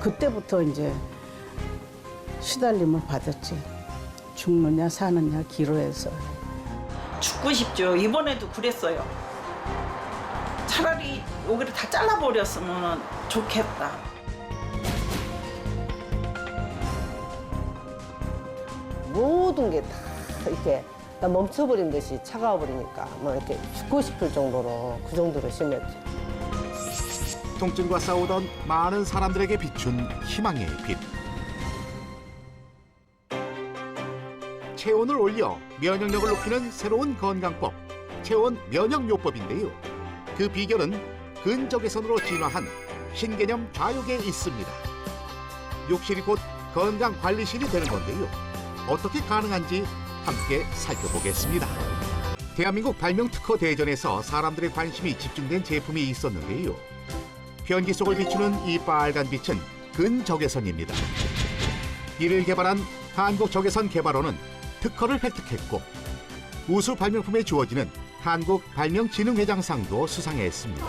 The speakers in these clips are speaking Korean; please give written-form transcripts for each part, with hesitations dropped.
그때부터 이제 시달림을 받았지. 죽느냐 사느냐 기로에서. 죽고 싶죠. 이번에도 그랬어요. 차라리 여기를 다 잘라버렸으면 좋겠다. 모든 게 다 이렇게 나 멈춰버린 듯이 차가워버리니까 막 이렇게 죽고 싶을 정도로 그 정도로 심했죠. 통증과 싸우던 많은 사람들에게 비춘 희망의 빛. 체온을 올려 면역력을 높이는 새로운 건강법, 체온 면역요법인데요. 그 비결은 근적외선으로 진화한 신개념 좌욕에 있습니다. 욕실이 곧 건강관리실이 되는 건데요. 어떻게 가능한지 함께 살펴보겠습니다. 대한민국 발명특허 대전에서 사람들의 관심이 집중된 제품이 있었는데요. 변기 속을 비추는 이 빨간 빛은 근적외선입니다. 이를 개발한 한국적외선 개발원은 특허를 획득했고 우수 발명품에 주어지는 한국발명진흥회장상도 수상했습니다.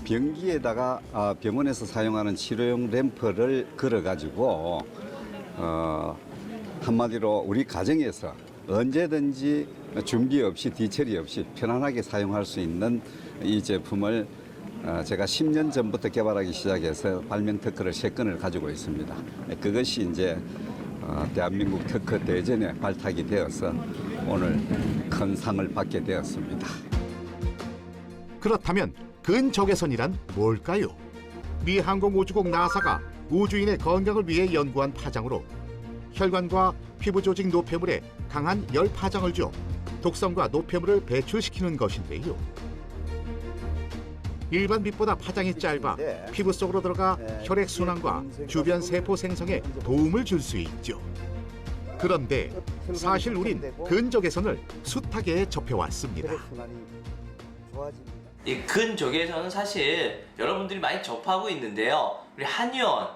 변기에다가 병원에서 사용하는 치료용 램프를 걸어가지고 한마디로 우리 가정에서 언제든지 준비 없이 뒤처리 없이 편안하게 사용할 수 있는 이 제품을 제가 10년 전부터 개발하기 시작해서 발명 특허를 3건을 가지고 있습니다. 그것이 이제 대한민국 특허 대전에 발탁이 되어서 오늘 큰 상을 받게 되었습니다. 그렇다면 근적외선이란 뭘까요? 미 항공우주국 나사가 우주인의 건강을 위해 연구한 파장으로 혈관과 피부 조직 노폐물에 강한 열 파장을 줘 독성과 노폐물을 배출시키는 것인데요. 일반 빛보다 파장이 짧아 피부 속으로 들어가 혈액순환과 주변 세포 생성에 도움을 줄 수 있죠. 그런데 사실 우린 근적외선을 숱하게 접해왔습니다. 이 근적외선은 사실 여러분들이 많이 접하고 있는데요. 우리 한의원,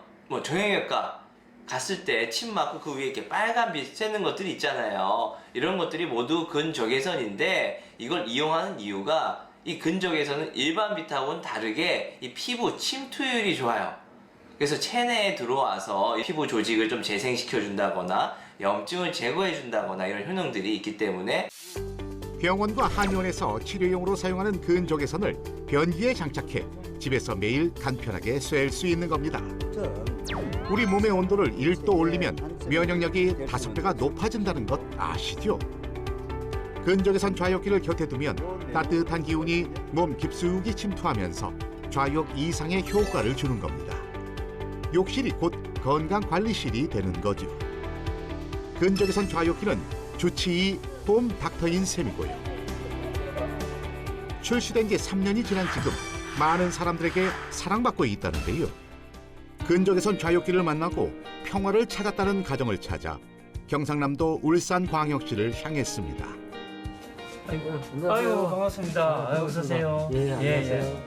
정형외과 갔을 때 침 맞고 그 위에 이렇게 빨간 빛 새는 것들이 있잖아요. 이런 것들이 모두 근적외선인데 이걸 이용하는 이유가 이 근적외선은 일반 빛하고는 다르게 이 피부 침투율이 좋아요. 그래서 체내에 들어와서 피부 조직을 좀 재생시켜 준다거나 염증을 제거해 준다거나 이런 효능들이 있기 때문에 병원과 한의원에서 치료용으로 사용하는 근적외선을 변기에 장착해 집에서 매일 간편하게 쐴 수 있는 겁니다. 우리 몸의 온도를 1도 올리면 면역력이 5배가 높아진다는 것 아시죠? 근적외선 좌욕기를 곁에 두면 따뜻한 기운이 몸 깊숙이 침투하면서 좌욕 이상의 효과를 주는 겁니다. 욕실이 곧 건강관리실이 되는 거죠. 근적외선 좌욕기는 주치의 홈 닥터인 셈이고요. 출시된 지 3년이 지난 지금 많은 사람들에게 사랑받고 있다는데요. 근적외선 좌욕기를 만나고 평화를 찾았다는 가정을 찾아 경상남도 울산광역시를 향했습니다. 아이고 반갑습니다. 아유, 어서 오세요. 예, 안녕하세요.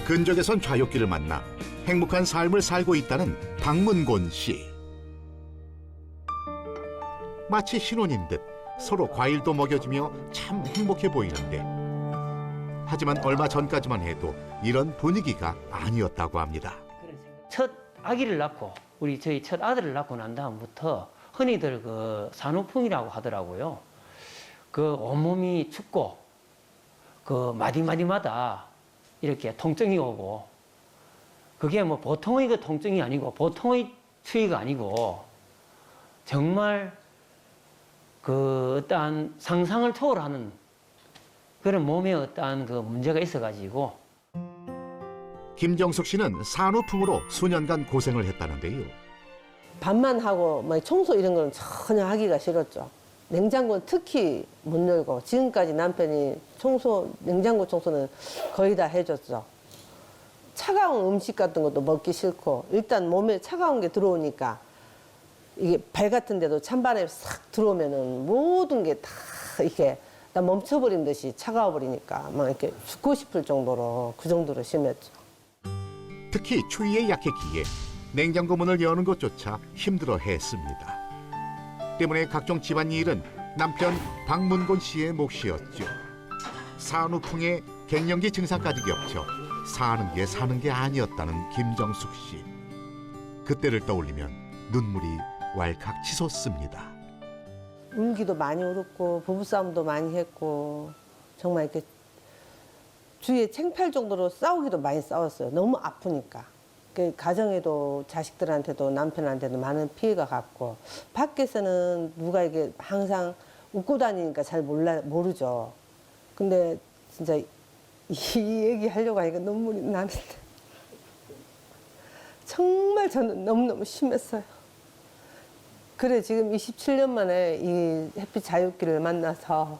근적외선 좌욕기를 만나 행복한 삶을 살고 있다는 박문곤 씨. 마치 신혼인 듯 서로 과일도 먹여주며 참 행복해 보이는데 하지만 얼마 전까지만 해도 이런 분위기가 아니었다고 합니다. 첫 아기를 낳고 저희 첫 아들을 낳고 난 다음부터 흔히들 그 산후풍이라고 하더라고요. 그 온몸이 춥고 그 마디마디마다 이렇게 통증이 오고 그게 뭐 보통의 그 통증이 아니고 보통의 추위가 아니고 정말 그 어떠한 상상을 초월하는 그런 몸에 어떠한 그 문제가 있어가지고 김정숙 씨는 산후풍으로 수년간 고생을 했다는데요. 밥만 하고 막 청소 이런 건 전혀 하기가 싫었죠. 냉장고는 특히 못 열고 지금까지 남편이 냉장고 청소는 거의 다 해줬죠. 차가운 음식 같은 것도 먹기 싫고 일단 몸에 차가운 게 들어오니까 이게 발 같은 데도 찬바람이 싹 들어오면은 모든 게 다 이렇게 나 멈춰버린 듯이 차가워버리니까 막 이렇게 죽고 싶을 정도로 그 정도로 심했죠. 특히 추위에 약했기에 냉장고 문을 여는 것조차 힘들어 했습니다. 때문에 각종 집안일은 남편 박문곤 씨의 몫이었죠. 산후풍에 갱년기 증상까지 겹쳐 사는 게 아니었다는 김정숙 씨. 그때를 떠올리면 눈물이 왈칵 치솟습니다. 울기도 많이 울었고 부부싸움도 많이 했고 정말 이렇게 주위에 창피할 정도로 싸우기도 많이 싸웠어요. 너무 아프니까. 그 가정에도 자식들한테도 남편한테도 많은 피해가 갔고 밖에서는 누가 이게 항상 웃고 다니니까 잘 모르죠. 근데 진짜 이 얘기 하려고 하니까 눈물이 나는데 정말 저는 너무너무 심했어요. 그래 지금 27년 만에 이 햇빛 자유길을 만나서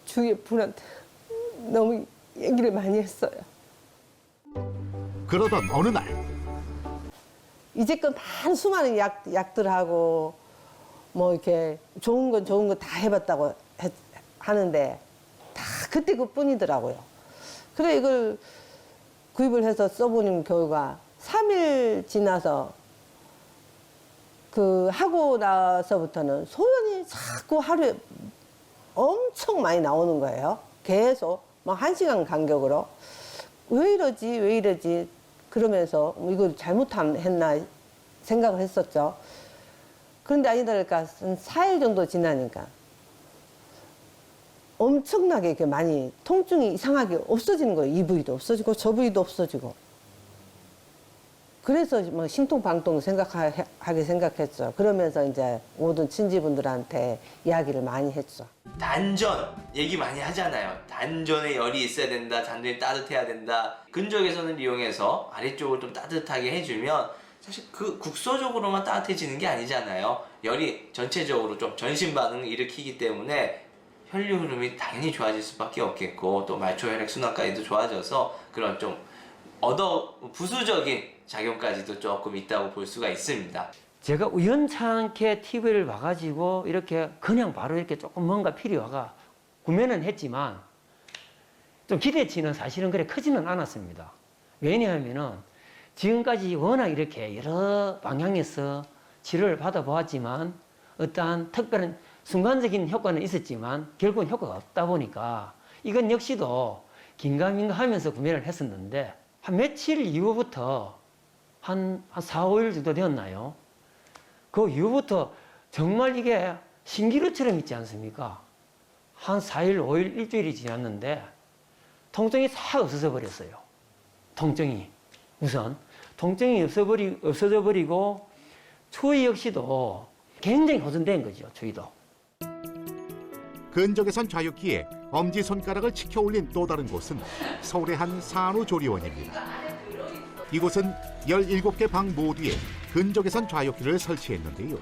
주위의 분한테 너무 얘기를 많이 했어요. 그러던 어느 날 이제껏 많은 수많은 약들하고 뭐 이렇게 좋은 건 다 해봤다고 하는데 다 그때 그뿐이더라고요. 그래 이걸 구입을 해서 써보는 결과 3일 지나서 그 하고 나서부터는 소변이 자꾸 하루에 엄청 많이 나오는 거예요. 계속 막 1시간 간격으로 왜 이러지 그러면서 이거 잘못했나 생각을 했었죠. 그런데 아니다 보니까 한 4일 정도 지나니까 엄청나게 이렇게 많이 통증이 이상하게 없어지는 거예요. 이 부위도 없어지고 저 부위도 없어지고. 그래서 뭐 신통방통 하게 생각했죠. 그러면서 이제 모든 친지분들한테 이야기를 많이 했죠. 단전 얘기 많이 하잖아요. 단전에 열이 있어야 된다. 단전이 따뜻해야 된다. 근적외선을 이용해서 아래쪽을 좀 따뜻하게 해주면 사실 그 국소적으로만 따뜻해지는 게 아니잖아요. 열이 전체적으로 좀 전신 반응을 일으키기 때문에 혈류 흐름이 당연히 좋아질 수밖에 없겠고 또 말초 혈액 순환까지도 좋아져서 그런 좀 부수적인 작용까지도 조금 있다고 볼 수가 있습니다. 제가 우연찮게 TV를 봐가지고 이렇게 그냥 바로 이렇게 조금 뭔가 필요가 구매는 했지만 좀 기대치는 사실은 그래 크지는 않았습니다. 왜냐하면은 지금까지 워낙 이렇게 여러 방향에서 치료를 받아보았지만 어떠한 특별한 순간적인 효과는 있었지만 결국은 효과가 없다 보니까 이건 역시도 긴가민가 하면서 구매를 했었는데 한 며칠 이후부터 한 4, 5일 정도 되었나요? 그 이후부터 정말 이게 신기루처럼 있지 않습니까? 한 4일, 5일, 일주일이 지났는데 통증이 싹 없어져 버렸어요. 통증이. 우선 통증이 없어져 버리고 추위 역시도 굉장히 호전된 거죠. 추위도. 근적외선 좌욕기에 엄지손가락을 치켜 올린 또 다른 곳은 서울의 한 산후조리원입니다. 이곳은 17개 방 모두에 근적외선 좌욕기를 설치했는데요.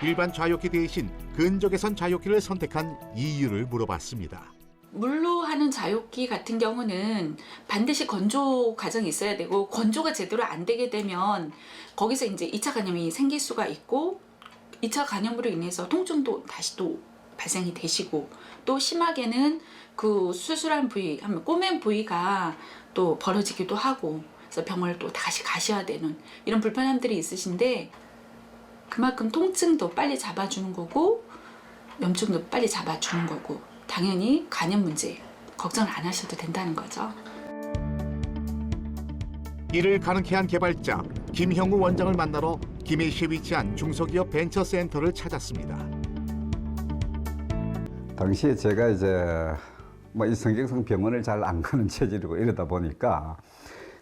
일반 좌욕기 대신 근적외선 좌욕기를 선택한 이유를 물어봤습니다. 물로 하는 좌욕기 같은 경우는 반드시 건조 과정이 있어야 되고 건조가 제대로 안 되게 되면 거기서 이제 2차 간염이 생길 수가 있고 2차 간염으로 인해서 통증도 다시 또 발생이 되시고 또 심하게는 그 수술한 부위, 하면 꼬맨 부위가 또 벌어지기도 하고 그래서 병원을 또 다시 가셔야 되는 이런 불편함들이 있으신데 그만큼 통증도 빨리 잡아주는 거고 염증도 빨리 잡아주는 거고 당연히 간염 문제 걱정을 안 하셔도 된다는 거죠. 이를 가능케 한 개발자 김형우 원장을 만나러 김해시에 위치한 중소기업 벤처센터를 찾았습니다. 당시에 제가 이제 뭐 이 성경성 병원을 잘 안 가는 체질이고 이러다 보니까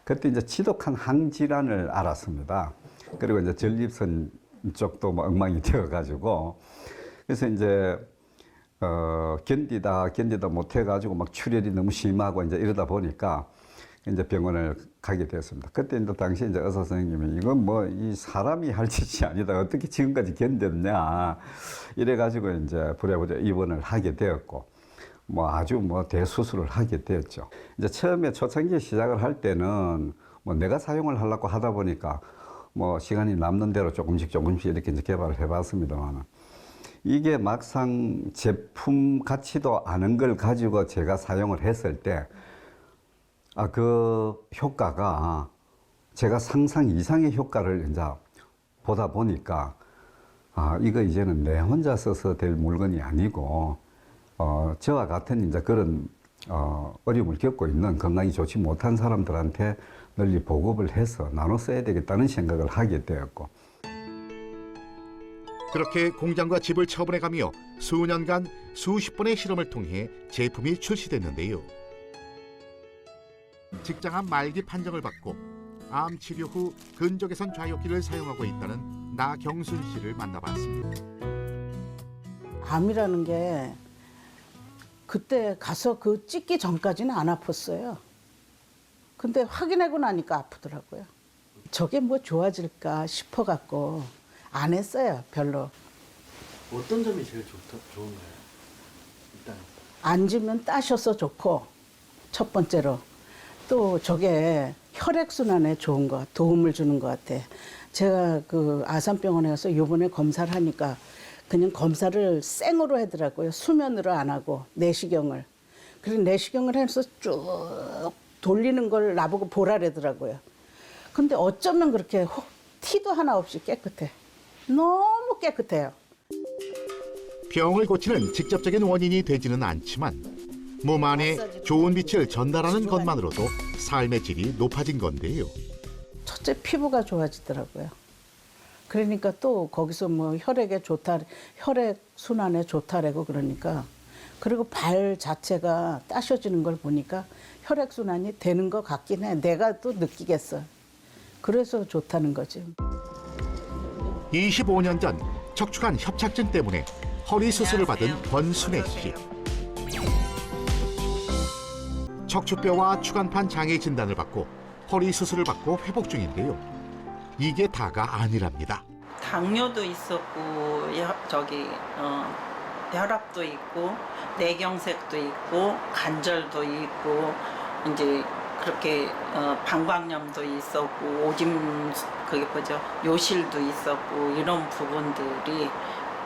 그때 이제 지독한 항질환을 알았습니다. 그리고 이제 전립선 쪽도 뭐 엉망이 되어가지고 그래서 이제 견디다 못해가지고 막 출혈이 너무 심하고 이제 이러다 보니까 이제 병원을 가게 되었습니다. 그때 이제 당시 이제 의사 선생님이 이건 뭐 이 사람이 할 짓이 아니다. 어떻게 지금까지 견뎠냐. 이래가지고 이제 부랴부랴 입원을 하게 되었고 뭐 아주 뭐 대수술을 하게 되었죠. 이제 처음에 초창기에 시작을 할 때는 뭐 내가 사용을 하려고 하다 보니까 뭐 시간이 남는 대로 조금씩 이렇게 이제 개발을 해봤습니다만 이게 막상 제품 같지도 않은 걸 가지고 제가 사용을 했을 때 그 효과가 제가 상상 이상의 효과를 이제 보다 보니까 이거 이제는 내 혼자 써서 될 물건이 아니고 저와 같은 이제 그런 어려움을 겪고 있는 건강이 좋지 못한 사람들한테 널리 보급을 해서 나눠 써야 되겠다는 생각을 하게 되었고 그렇게 공장과 집을 처분해가며 수년간 수십 번의 실험을 통해 제품이 출시됐는데요. 직장암 말기 판정을 받고 암 치료 후 근적외선 좌욕기를 사용하고 있다는 나경순 씨를 만나봤습니다. 암이라는 게 그때 가서 그 찍기 전까지는 안 아팠어요. 근데 확인하고 나니까 아프더라고요. 저게 뭐 좋아질까 싶어갖고 안 했어요, 별로. 어떤 점이 제일 좋은 거예요? 일단 앉으면 따셔서 좋고, 첫 번째로. 또 저게 혈액순환에 좋은 것, 도움을 주는 것 같아. 제가 그 아산병원에 가서 요번에 검사를 하니까 그냥 검사를 생으로 하더라고요. 수면으로 안 하고, 내시경을. 그래서 내시경을 해서 쭉 돌리는 걸 나보고 보라래더라고요. 근데 어쩌면 그렇게 티도 하나 없이 깨끗해. 너무 깨끗해요. 병을 고치는 직접적인 원인이 되지는 않지만 몸 안에 좋은 빛을 전달하는 것만으로도 삶의 질이 높아진 건데요. 첫째 피부가 좋아지더라고요. 그러니까 또 거기서 뭐 혈액에 좋다, 혈액 순환에 좋다라고 그러니까 그리고 발 자체가 따셔지는 걸 보니까 혈액 순환이 되는 것 같긴 해. 내가 또 느끼겠어. 그래서 좋다는 거지. 25년 전 척추관 협착증 때문에 허리 수술을 받은 권순애 씨. 척추뼈와 추간판 장애 진단을 받고 허리 수술을 받고 회복 중인데요. 이게 다가 아니랍니다. 당뇨도 있었고 혈압도 있고 뇌경색도 있고 관절도 있고 이제 그렇게 방광염도 있었고 오줌 그게 뭐죠 요실도 있었고 이런 부분들이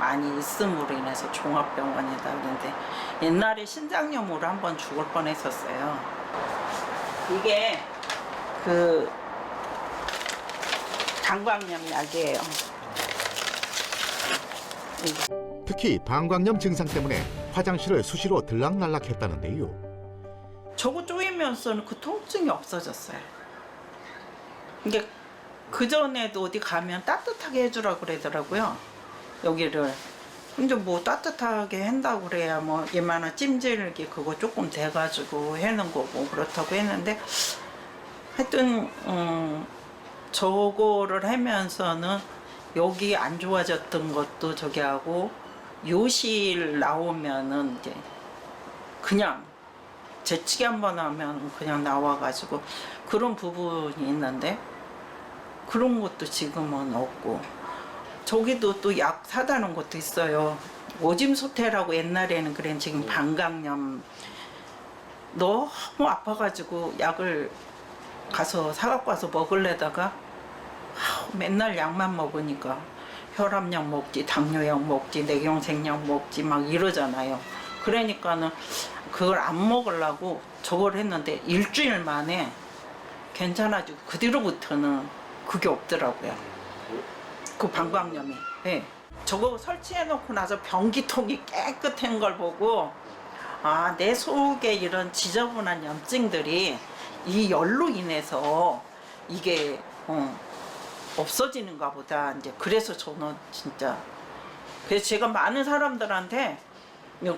많이 있음으로 인해서 종합병원이다 그런데 옛날에 신장염으로 한번 죽을 뻔했었어요. 이게 그 방광염 약이에요. 특히 방광염 증상 때문에 화장실을 수시로 들락날락했다는데요. 저거 쪼이면서는 그 통증이 없어졌어요. 이게 그전에도 어디 가면 따뜻하게 해주라고 그러더라고요. 여기를. 근데 뭐 따뜻하게 한다고 그래야 뭐 얘만한 찜질기 그거 조금 돼가지고 해는 거고 그렇다고 했는데 하여튼 저거를 하면서는 여기 안 좋아졌던 것도 저기 하고 요실 나오면은 이제 그냥 재치기 한번 하면 그냥 나와가지고 그런 부분이 있는데 그런 것도 지금은 없고 저기도 또 약 사다는 것도 있어요. 오짐소태라고 옛날에는 그래 지금 방광염 너무 아파가지고 약을 가서 사갖고 와서 먹으려다가 맨날 약만 먹으니까 혈압약 먹지 당뇨약 먹지 뇌경색약 먹지 막 이러잖아요. 그러니까는 그걸 안 먹으려고 저걸 했는데 일주일 만에 괜찮아지고 그 뒤로부터는 그게 없더라고요. 그 방광염이. 네. 저거 설치해놓고 나서 변기통이 깨끗한 걸 보고 아, 내 속에 이런 지저분한 염증들이 이 열로 인해서 이게 없어지는가 보다. 이제 그래서 저는 진짜 그래서 제가 많은 사람들한테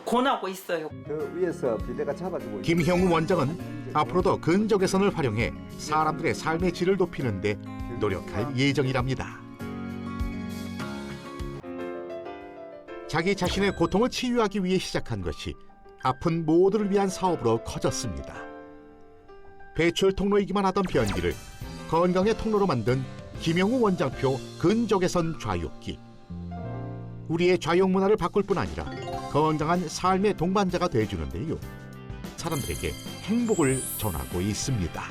권하고 있어요. 그 위에서 비대가 잡아주고 김형우 원장은 앞으로도 근적외선을 활용해 사람들의 삶의 질을 높이는 데 노력할 예정이랍니다. 자기 자신의 고통을 치유하기 위해 시작한 것이 아픈 모두를 위한 사업으로 커졌습니다. 배출 통로이기만 하던 변기를 건강의 통로로 만든 김형우 원장표 근적외선 좌욕기. 우리의 좌욕 문화를 바꿀 뿐 아니라 건강한 삶의 동반자가 돼주는데요. 사람들에게 행복을 전하고 있습니다.